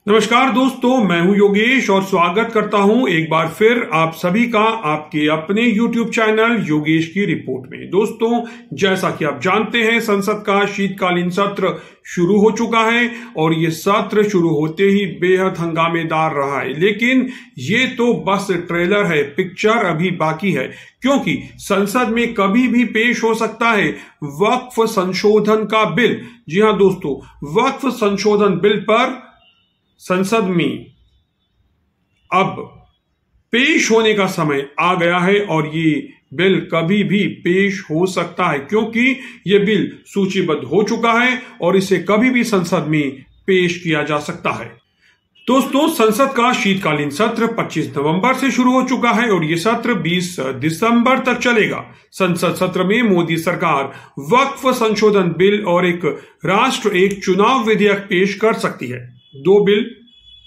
नमस्कार दोस्तों, मैं हूं योगेश और स्वागत करता हूं एक बार फिर आप सभी का आपके अपने YouTube चैनल योगेश की रिपोर्ट में। दोस्तों, जैसा कि आप जानते हैं, संसद का शीतकालीन सत्र शुरू हो चुका है और ये सत्र शुरू होते ही बेहद हंगामेदार रहा है। लेकिन ये तो बस ट्रेलर है, पिक्चर अभी बाकी है, क्योंकि संसद में कभी भी पेश हो सकता है वक्फ संशोधन का बिल। जी हां दोस्तों, वक्फ संशोधन बिल पर संसद में अब पेश होने का समय आ गया है और ये बिल कभी भी पेश हो सकता है, क्योंकि ये बिल सूचीबद्ध हो चुका है और इसे कभी भी संसद में पेश किया जा सकता है। दोस्तों, संसद का शीतकालीन सत्र 25 नवंबर से शुरू हो चुका है और ये सत्र 20 दिसंबर तक चलेगा। संसद सत्र में मोदी सरकार वक्फ संशोधन बिल और एक राष्ट्र एक चुनाव विधेयक पेश कर सकती है। दो बिल,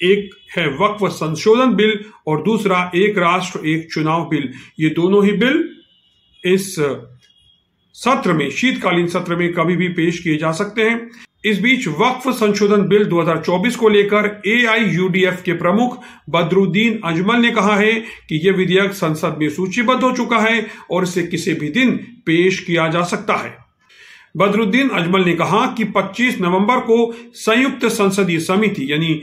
एक है वक्फ संशोधन बिल और दूसरा एक राष्ट्र एक चुनाव बिल। ये दोनों ही बिल इस सत्र में, शीतकालीन सत्र में कभी भी पेश किए जा सकते हैं। इस बीच वक्फ संशोधन बिल 2024 को लेकर AIUDF के प्रमुख बदरुद्दीन अजमल ने कहा है कि यह विधेयक संसद में सूचीबद्ध हो चुका है और इसे किसी भी दिन पेश किया जा सकता है। बदरुद्दीन अजमल ने कहा कि 25 नवंबर को संयुक्त संसदीय समिति यानी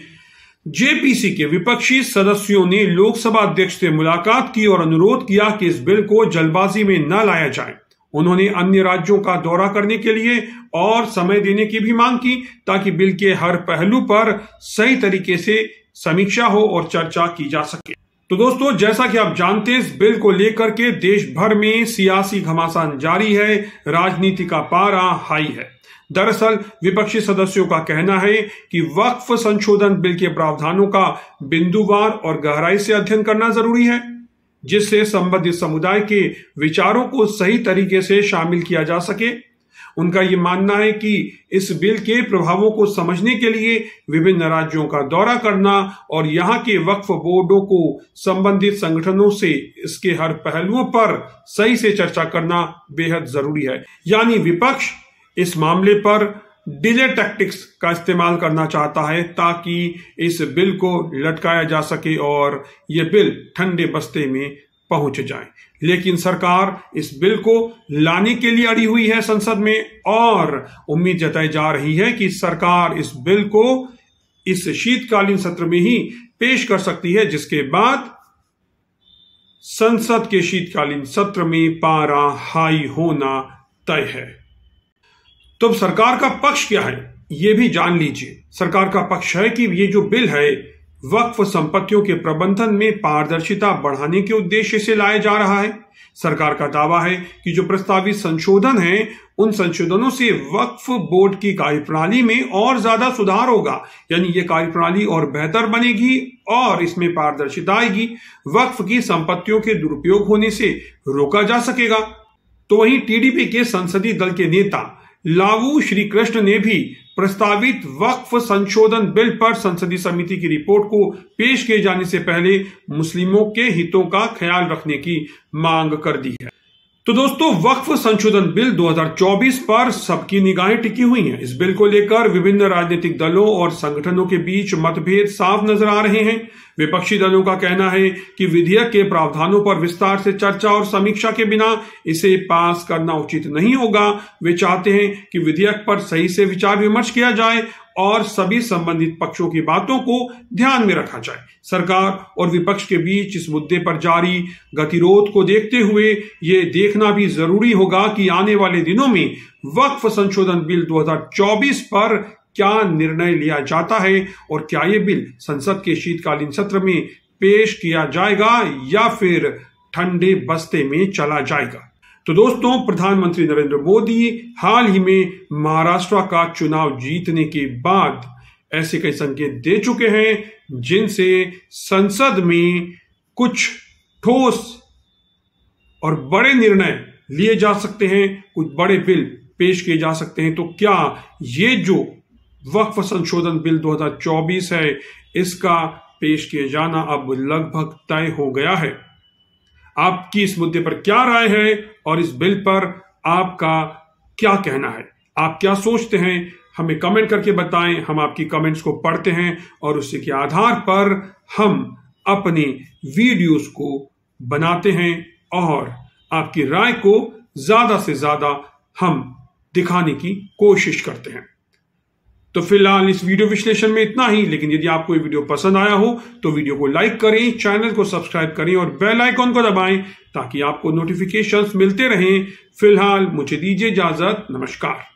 JPC के विपक्षी सदस्यों ने लोकसभा अध्यक्ष से मुलाकात की और अनुरोध किया कि इस बिल को जल्दबाजी में न लाया जाए। उन्होंने अन्य राज्यों का दौरा करने के लिए और समय देने की भी मांग की, ताकि बिल के हर पहलू पर सही तरीके से समीक्षा हो और चर्चा की जा सके। तो दोस्तों, जैसा कि आप जानते हैं, इस बिल को लेकर के देश भर में सियासी घमासान जारी है, राजनीति का पारा हाई है। दरअसल विपक्षी सदस्यों का कहना है कि वक्फ संशोधन बिल के प्रावधानों का बिंदुवार और गहराई से अध्ययन करना जरूरी है, जिससे संबंधित समुदाय के विचारों को सही तरीके से शामिल किया जा सके। उनका ये मानना है कि इस बिल के प्रभावों को समझने के लिए विभिन्न राज्यों का दौरा करना और यहाँ के वक्फ बोर्डों को संबंधित संगठनों से इसके हर पहलुओं पर सही से चर्चा करना बेहद जरूरी है। यानी विपक्ष इस मामले पर डिले टैक्टिक्स का इस्तेमाल करना चाहता है, ताकि इस बिल को लटकाया जा सके और यह बिल ठंडे बस्ते में पहुंच जाए। लेकिन सरकार इस बिल को लाने के लिए अड़ी हुई है संसद में और उम्मीद जताई जा रही है कि सरकार इस बिल को इस शीतकालीन सत्र में ही पेश कर सकती है, जिसके बाद संसद के शीतकालीन सत्र में पारा हाई होना तय है। तो अब सरकार का पक्ष क्या है, यह भी जान लीजिए। सरकार का पक्ष है कि ये जो बिल है वक्फ संपत्तियों के प्रबंधन में पारदर्शिता बढ़ाने के उद्देश्य से लाया जा रहा है। सरकार का दावा है कि जो प्रस्तावित संशोधन है, उन संशोधनों से वक्फ बोर्ड की कार्यप्रणाली में और ज्यादा सुधार होगा, यानी ये कार्यप्रणाली और बेहतर बनेगी और इसमें पारदर्शिता आएगी। वक्फ की संपत्तियों के दुरुपयोग होने से रोका जा सकेगा। तो वहीं TDP के संसदीय दल के नेता लावू श्रीकृष्ण ने भी प्रस्तावित वक्फ संशोधन बिल पर संसदीय समिति की रिपोर्ट को पेश किए जाने से पहले मुस्लिमों के हितों का ख्याल रखने की मांग कर दी है। तो दोस्तों, वक्फ संशोधन बिल 2024 पर सबकी निगाहें टिकी हुई हैं। इस बिल को लेकर विभिन्न राजनीतिक दलों और संगठनों के बीच मतभेद साफ नजर आ रहे हैं। विपक्षी दलों का कहना है कि विधेयक के प्रावधानों पर विस्तार से चर्चा और समीक्षा के बिना इसे पास करना उचित नहीं होगा। वे चाहते हैं कि विधेयक पर सही से विचार विमर्श किया जाए और सभी संबंधित पक्षों की बातों को ध्यान में रखा जाए। सरकार और विपक्ष के बीच इस मुद्दे पर जारी गतिरोध को देखते हुए ये देखना भी जरूरी होगा कि आने वाले दिनों में वक्फ संशोधन बिल 2024 पर क्या निर्णय लिया जाता है और क्या ये बिल संसद के शीतकालीन सत्र में पेश किया जाएगा या फिर ठंडे बस्ते में चला जाएगा। तो दोस्तों, प्रधानमंत्री नरेंद्र मोदी हाल ही में महाराष्ट्र का चुनाव जीतने के बाद ऐसे कई संकेत दे चुके हैं, जिनसे संसद में कुछ ठोस और बड़े निर्णय लिए जा सकते हैं, कुछ बड़े बिल पेश किए जा सकते हैं। तो क्या ये जो वक्फ संशोधन बिल 2024 है, इसका पेश किए जाना अब लगभग तय हो गया है? आपकी इस मुद्दे पर क्या राय है और इस बिल पर आपका क्या कहना है? आप क्या सोचते हैं? हमें कमेंट करके बताएं, हम आपकी कमेंट्स को पढ़ते हैं और उसी के आधार पर हम अपने वीडियोस को बनाते हैं और आपकी राय को ज्यादा से ज्यादा हम दिखाने की कोशिश करते हैं। तो फिलहाल इस वीडियो विश्लेषण में इतना ही, लेकिन यदि आपको ये वीडियो पसंद आया हो तो वीडियो को लाइक करें, चैनल को सब्सक्राइब करें और बेल आइकॉन को दबाएं ताकि आपको नोटिफिकेशंस मिलते रहें। फिलहाल मुझे दीजिए इजाजत, नमस्कार।